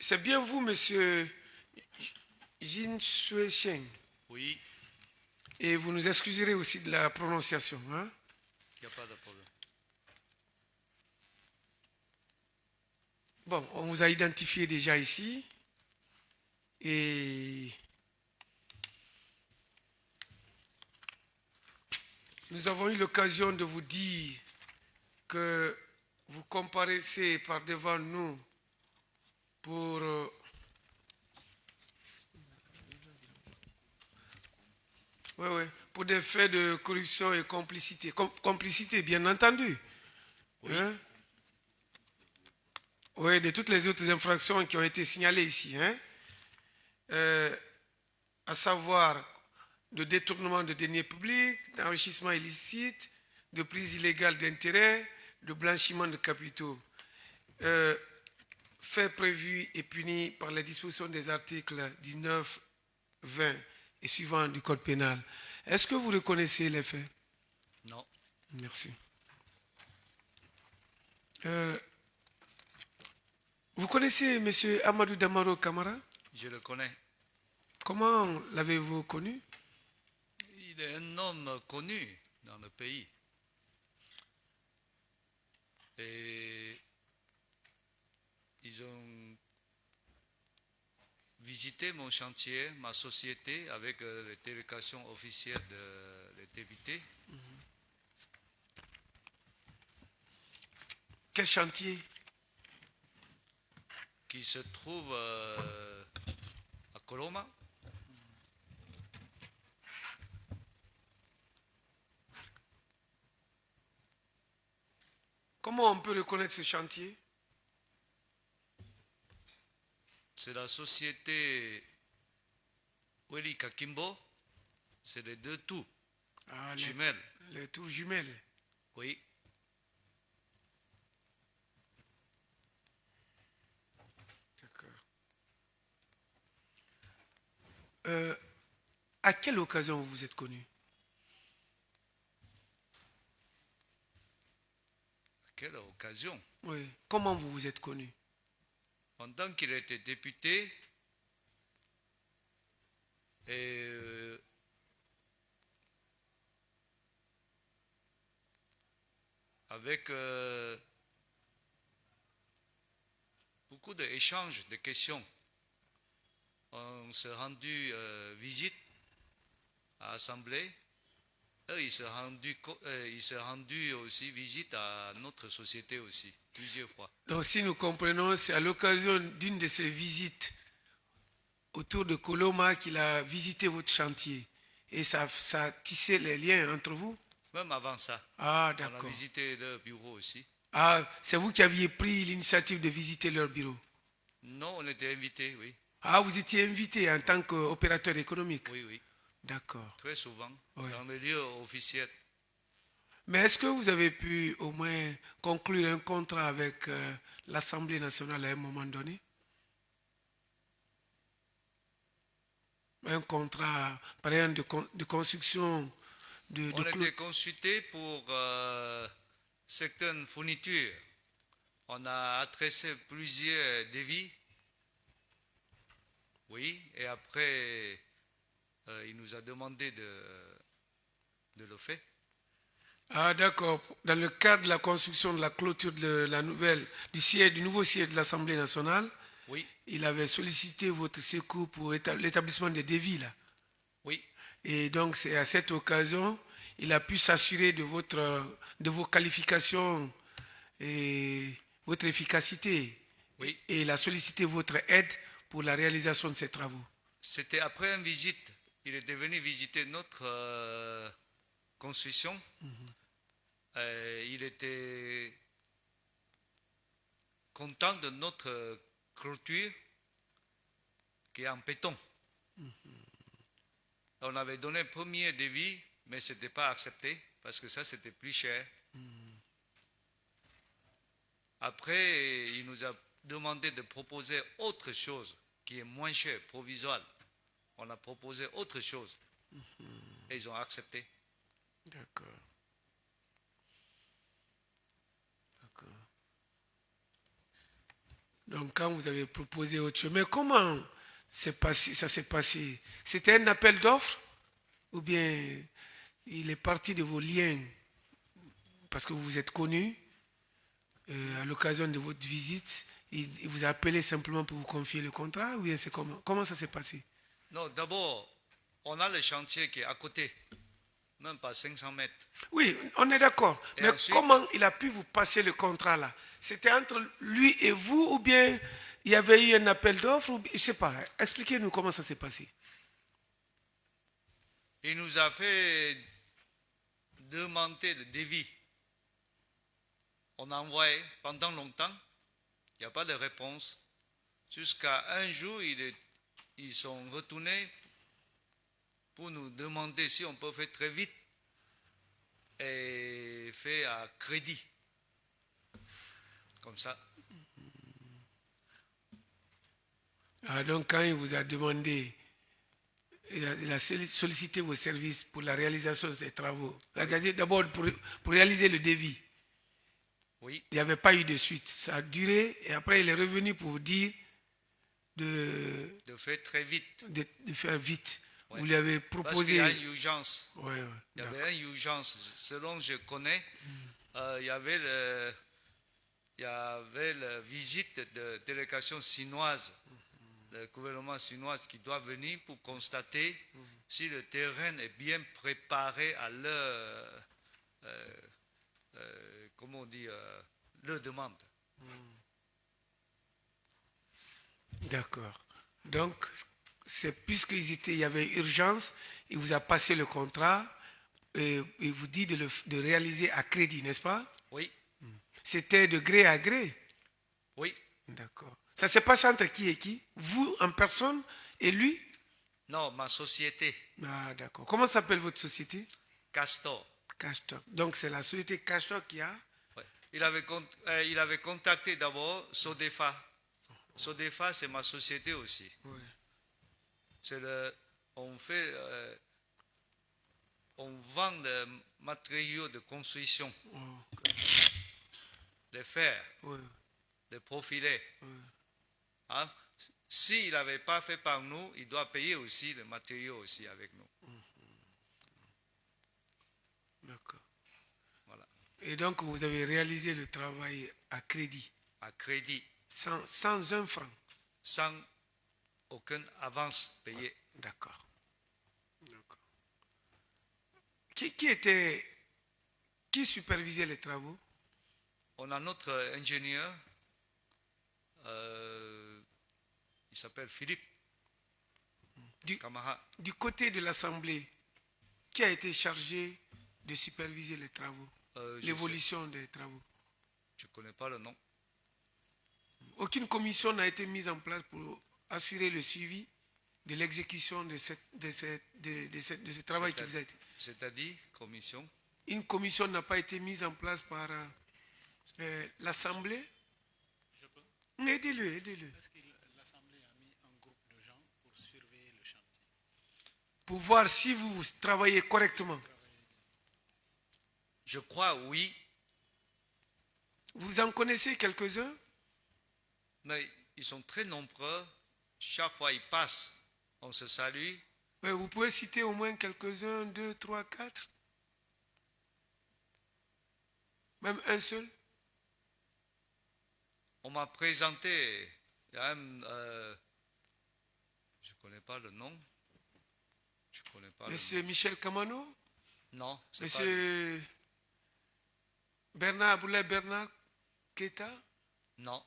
C'est bien vous, monsieur Jin Shui Sheng. Oui, Et vous nous excuserez aussi de la prononciation. Hein? il n'y a pas de problème. Bon, on vous a identifié déjà ici. Et nous avons eu l'occasion de vous dire que vous comparaissez par devant nous pour pour des faits de corruption et complicité. Complicité, bien entendu. Oui, Hein? Oui, de toutes les autres infractions qui ont été signalées ici. Hein? À savoir de détournement de deniers publics, d'enrichissement illicite, de prise illégale d'intérêts, de blanchiment de capitaux. Faits prévus et punis par les dispositions des articles 19, 20 et suivants du Code pénal. Est-ce que vous reconnaissez les faits? non, Merci. Vous connaissez M. Amadou Damaro Camara? je le connais. Comment l'avez-vous connu? Il est un homme connu dans le pays. Et ils ont visité mon chantier, ma société, avec les délégations officielles des députés. Quel chantier? Qui se trouve à Coloma. Comment on peut reconnaître ce chantier? C'est la société Weli Kakimbo. C'est les deux tours jumelles. Les tours jumelles. Oui, D'accord. À quelle occasion vous vous êtes connu? à quelle occasion? Oui. Comment vous vous êtes connu? Pendant qu'il était député, et avec beaucoup d'échanges, de questions, on s'est rendu visite à l'Assemblée. Il s'est rendu aussi visite à notre société aussi, plusieurs fois. Donc si nous comprenons, c'est à l'occasion d'une de ces visites autour de Coloma qu'il a visité votre chantier. Et ça a tissé les liens entre vous? Même avant ça, Ah, on a d'accord. visité leur bureau aussi. Ah, c'est vous qui aviez pris l'initiative de visiter leur bureau? Non, on était invités, oui. Ah, vous étiez invité en tant qu'opérateur économique? Oui, oui. D'accord. Très souvent, Oui. dans le lieu officiel. Mais est-ce que vous avez pu au moins conclure un contrat avec l'Assemblée nationale à un moment donné? Un contrat, par exemple, de construction On était consulté pour certaines fournitures. On a adressé plusieurs devis. Oui, et après, il nous a demandé de le faire. Ah, d'accord. Dans le cadre de la construction de la clôture de la nouvelle, du nouveau siège de l'Assemblée nationale, Oui, il avait sollicité votre secours pour l'établissement des devis, là. oui, Et donc, c'est à cette occasion, il a pu s'assurer de vos qualifications et votre efficacité. oui. Et il a sollicité votre aide pour la réalisation de ces travaux. C'était après une visite. Il était venu visiter notre construction. Il était content de notre clôture qui est en béton. On avait donné un premier devis, mais ce n'était pas accepté parce que ça, c'était plus cher. Après, il nous a demandé de proposer autre chose qui est moins cher, provisoire. On a proposé autre chose et ils ont accepté. D'accord. D'accord. Donc, quand vous avez proposé autre chose, mais comment ça s'est passé? C'était un appel d'offres ou bien il est parti de vos liens parce que vous vous êtes connus à l'occasion de votre visite, il vous a appelé simplement pour vous confier le contrat ou bien c'est comment ça s'est passé? Non, d'abord, on a le chantier qui est à côté, même pas 500 mètres. Oui, on est d'accord. Et Mais ensuite- comment il a pu vous passer le contrat là? C'était entre lui et vous ou bien il y avait eu un appel d'offres ou je ne sais pas. Expliquez-nous comment ça s'est passé. Il nous a fait demander le devis. On a envoyé pendant longtemps, il n'y a pas de réponse. Jusqu'à un jour, ils sont retournés pour nous demander si on peut faire très vite et faire à crédit. Comme ça. Ah, donc quand il vous a demandé, il a sollicité vos services pour la réalisation de ces travaux, d'abord pour réaliser le devis, Oui, il n'y avait pas eu de suite. Ça a duré et après il est revenu pour vous dire de faire très vite. de faire vite. Ouais. Vous lui avez Parce qu'il proposé. y a une urgence. Ouais, ouais, Il y d'accord. avait une urgence. Selon je connais, il y avait la visite de délégation chinoise, le gouvernement chinois qui doit venir pour constater si le terrain est bien préparé à leur, comment on dit, leur demande. D'accord. Donc, c'est il y avait urgence, il vous a passé le contrat et il vous dit de réaliser à crédit, n'est-ce pas? Oui, C'était de gré à gré. oui. D'accord. Ça s'est passé entre qui et qui? Vous en personne et lui? Non, ma société, Ah, d'accord. Comment s'appelle votre société? Castor. Castor. Donc, c'est la société Castor qui a. Ouais. Il avait contacté d'abord Sodefa. Sodefa, c'est ma société aussi. Ouais. On vend des matériaux de construction, Oh, ok. des fers, Ouais, des profilets. ouais. Hein? S'il n'avait pas fait par nous, il doit payer aussi le matériau aussi avec nous. D'accord. Voilà. Et donc, vous avez réalisé le travail à crédit, À crédit, sans un franc. sans aucune avance payée. D'accord. D'accord. Qui supervisait les travaux? On a notre ingénieur, il s'appelle Philippe Du, Kamara. du côté de l'Assemblée, qui a été chargé de superviser les travaux, l'évolution des travaux? Je ne connais pas le nom. Aucune commission n'a été mise en place pour assurer le suivi de l'exécution de ce travail qui vous a été. C'est-à-dire, commission. Une commission n'a pas été mise en place par l'Assemblée. Je peux. Aidez-le, aidez-le. Est-ce que l'Assemblée a mis un groupe de gens pour surveiller le chantier? Pour voir si vous travaillez correctement. Je crois oui, Vous en connaissez quelques-uns? mais ils sont très nombreux. Chaque fois ils passent, on se salue. Ouais, vous pouvez citer au moins quelques-uns, 2, 3, 4? Même un seul? On m'a présenté, il y a je ne connais pas le nom. Je connais pas Monsieur le nom. Michel Kamano? Non, c'est pas lui. Monsieur Bernard Aboulay Bernard Keita? Non,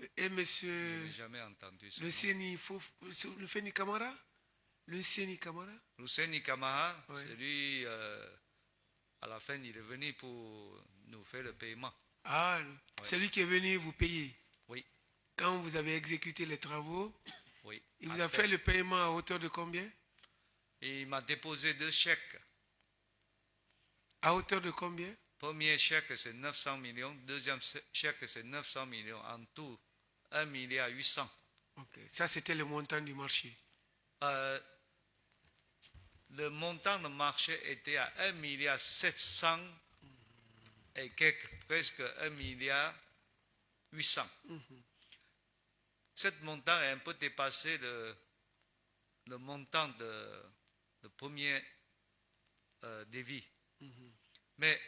Et je monsieur n'ai jamais entendu ça. le Feni Kamara? Le Seni Kamara? Luceni Kamara, Ouais. c'est lui, à la fin, il est venu pour nous faire le paiement. Ah, c'est lui qui est venu vous payer. Oui, Quand vous avez exécuté les travaux, oui. il vous a Après, fait le paiement à hauteur de combien? il m'a déposé 2 chèques. À hauteur de combien? Premier chèque, c'est 900 millions. Deuxième chèque, c'est 900 millions. En tout, 1,8 milliard. Ok. Ça, c'était le montant du marché. Le montant de marché était à 1,7 milliard et quelques, presque 1,8 milliard. Cette montant est un peu dépassé le montant de premier devis. Mais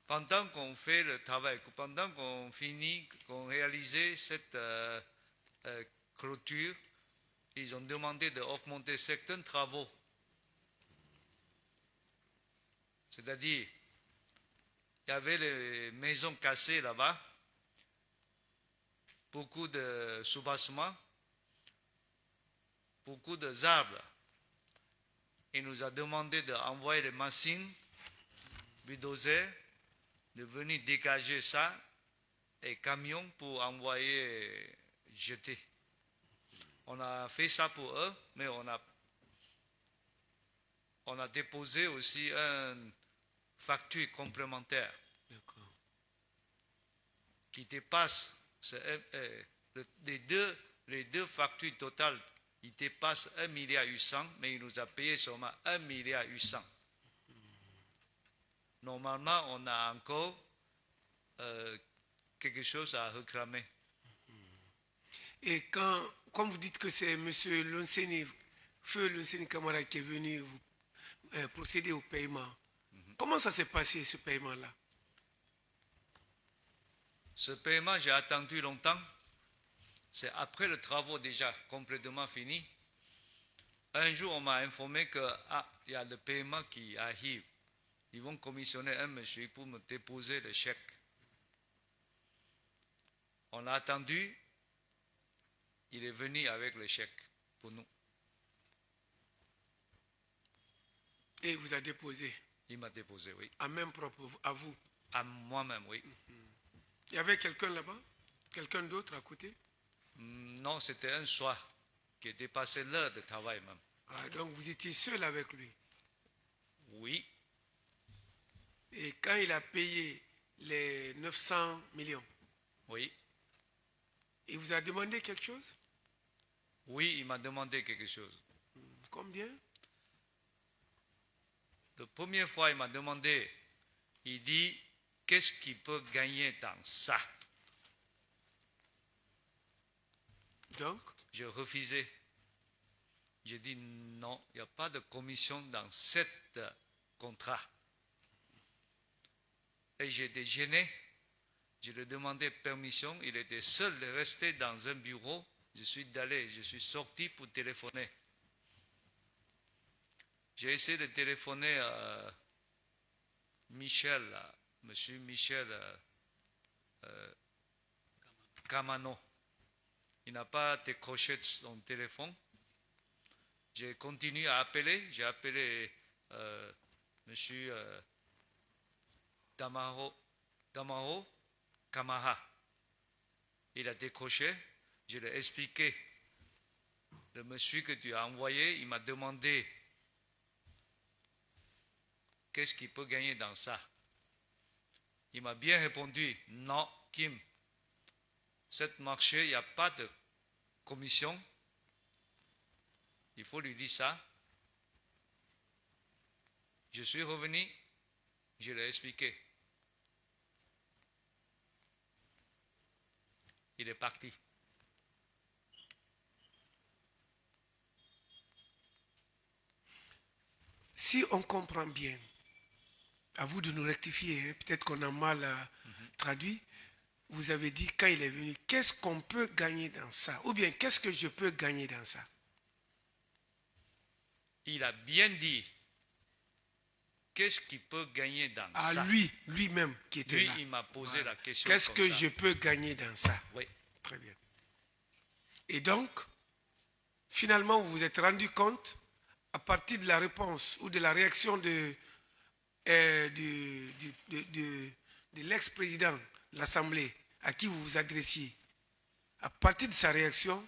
pendant qu'on fait le travail, pendant qu'on finit, qu'on réalise cette clôture, ils ont demandé d'augmenter certains travaux. C'est-à-dire, il y avait les maisons cassées là-bas, beaucoup de soubassements, beaucoup d'arbres. Il nous a demandé d'envoyer des machines, bulldozers, de venir dégager ça, et camions pour envoyer, jeter. On a fait ça pour eux, mais on a déposé aussi une facture complémentaire qui dépasse les deux factures totales. Il dépasse 1,8 milliard, mais il nous a payé seulement 1,8 milliard. Normalement, on a encore quelque chose à réclamer. Et quand vous dites que c'est M. Lonseni, Feu Lonseni Camara qui est venu vous procéder au paiement, comment ça s'est passé ce paiement-là? Ce paiement, j'ai attendu longtemps. C'est après le travaux déjà complètement fini. Un jour, on m'a informé qu'il y a le paiement qui arrive. Ils vont commissionner un monsieur pour me déposer le chèque. On a attendu. Il est venu avec le chèque pour nous. Et il vous a déposé? Il m'a déposé, oui. À même propre, à vous? À moi-même, oui. Il y avait quelqu'un là-bas? Quelqu'un d'autre à côté? Non, c'était un soir qui était passé l'heure de travail même. Ah, donc vous étiez seul avec lui? Oui. Et quand il a payé les 900 millions? Oui. Il vous a demandé quelque chose? Oui, il m'a demandé quelque chose. Combien? La première fois, il m'a demandé, il dit, qu'est-ce qu'il peut gagner dans ça? Donc? J'ai refusé. J'ai dit non, il n'y a pas de commission dans cet contrat. Et j'étais gêné. Je lui ai demandé permission. Il était seul de rester dans un bureau. Je suis sorti pour téléphoner. J'ai essayé de téléphoner à Michel, monsieur Michel Camano. Il n'a pas décroché son téléphone. J'ai continué à appeler. J'ai appelé monsieur Damaro Camara. Il a décroché. Je lui ai expliqué. Le monsieur que tu as envoyé, il m'a demandé qu'est-ce qu'il peut gagner dans ça. Il m'a bien répondu, non, Kim, cet marché, il n'y a pas de commission. Il faut lui dire ça. Je suis revenu, je l'ai expliqué. Il est parti. Si on comprend bien, à vous de nous rectifier, hein, peut-être qu'on a mal traduit, vous avez dit quand il est venu, qu'est-ce qu'on peut gagner dans ça? Ou bien qu'est-ce que je peux gagner dans ça? Il a bien dit, qu'est-ce qu'il peut gagner dans ça? Lui-même qui était là. Il m'a posé la question. Qu'est-ce que je peux gagner dans ça? Oui. Très bien. Et donc, finalement, vous vous êtes rendu compte, à partir de la réponse ou de la réaction de l'ex-président de l'Assemblée à qui vous vous adressiez, à partir de sa réaction,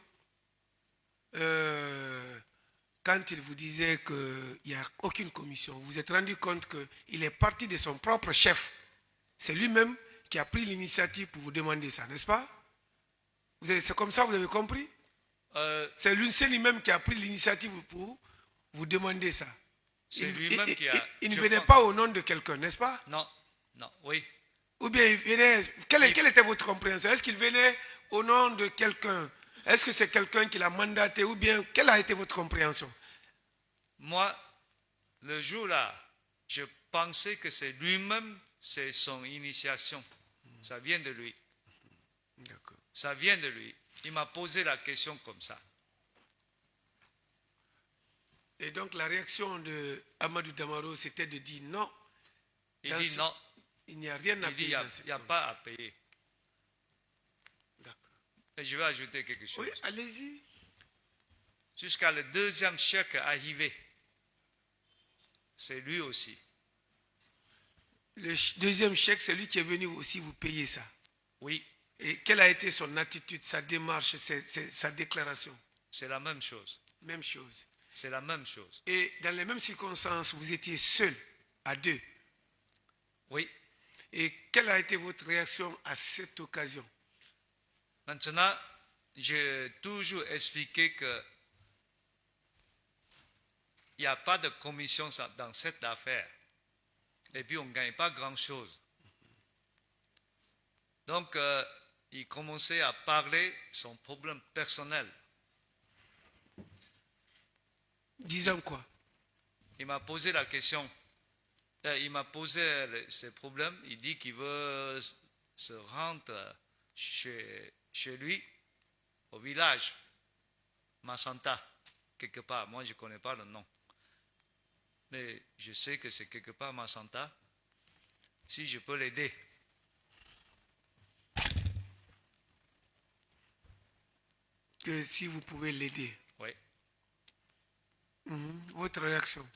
quand il vous disait qu'il n'y a aucune commission, vous vous êtes rendu compte qu'il est parti de son propre chef. C'est lui-même qui a pris l'initiative pour vous demander ça, n'est-ce pas? C'est comme ça, vous avez compris? C'est lui même qui a pris l'initiative pour vous demander ça. C'est lui-même qui a... Il ne venait pas au nom de quelqu'un, n'est-ce pas? Non, oui. Ou bien il venait... Quelle était votre compréhension? Est-ce qu'il venait au nom de quelqu'un Est-ce que c'est quelqu'un qui l'a mandaté ou bien quelle a été votre compréhension? Moi, le jour-là, je pensais que c'est lui-même, c'est son initiation. Ça vient de lui. D'accord. Ça vient de lui. Il m'a posé la question comme ça. Et donc la réaction de Amadou Damaro, c'était de dire non. Il dit non. Il n'y a rien à Il dit payer. il n'y a pas à payer. D'accord. Et je vais ajouter quelque chose. Oui, allez-y. Jusqu'à le deuxième chèque arrivé, c'est lui aussi. Le deuxième chèque, c'est lui qui est venu aussi vous payer ça. Oui, Et quelle a été son attitude, sa démarche, sa déclaration? c'est la même chose. Même chose. C'est la même chose. Et dans les mêmes circonstances, vous étiez seul, à deux. Oui. Et quelle a été votre réaction à cette occasion? Maintenant, j'ai toujours expliqué que il n'y a pas de commission dans cette affaire. Et puis, on ne gagne pas grand-chose. Donc, il commençait à parler son problème personnel. Disant quoi? Il m'a posé la question. Il m'a posé ses problèmes. Il dit qu'il veut se rendre chez lui, au village, Massanta, quelque part. Moi, je ne connais pas le nom. Mais je sais que c'est quelque part Massanta. Si je peux l'aider. Que si vous pouvez l'aider. Oui. Votre réaction?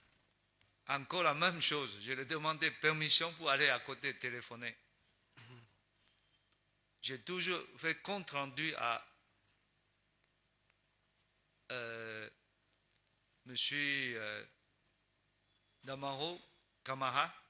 Encore la même chose. Je lui ai demandé permission pour aller à côté téléphoner. J'ai toujours fait compte rendu à M. Damaro Camara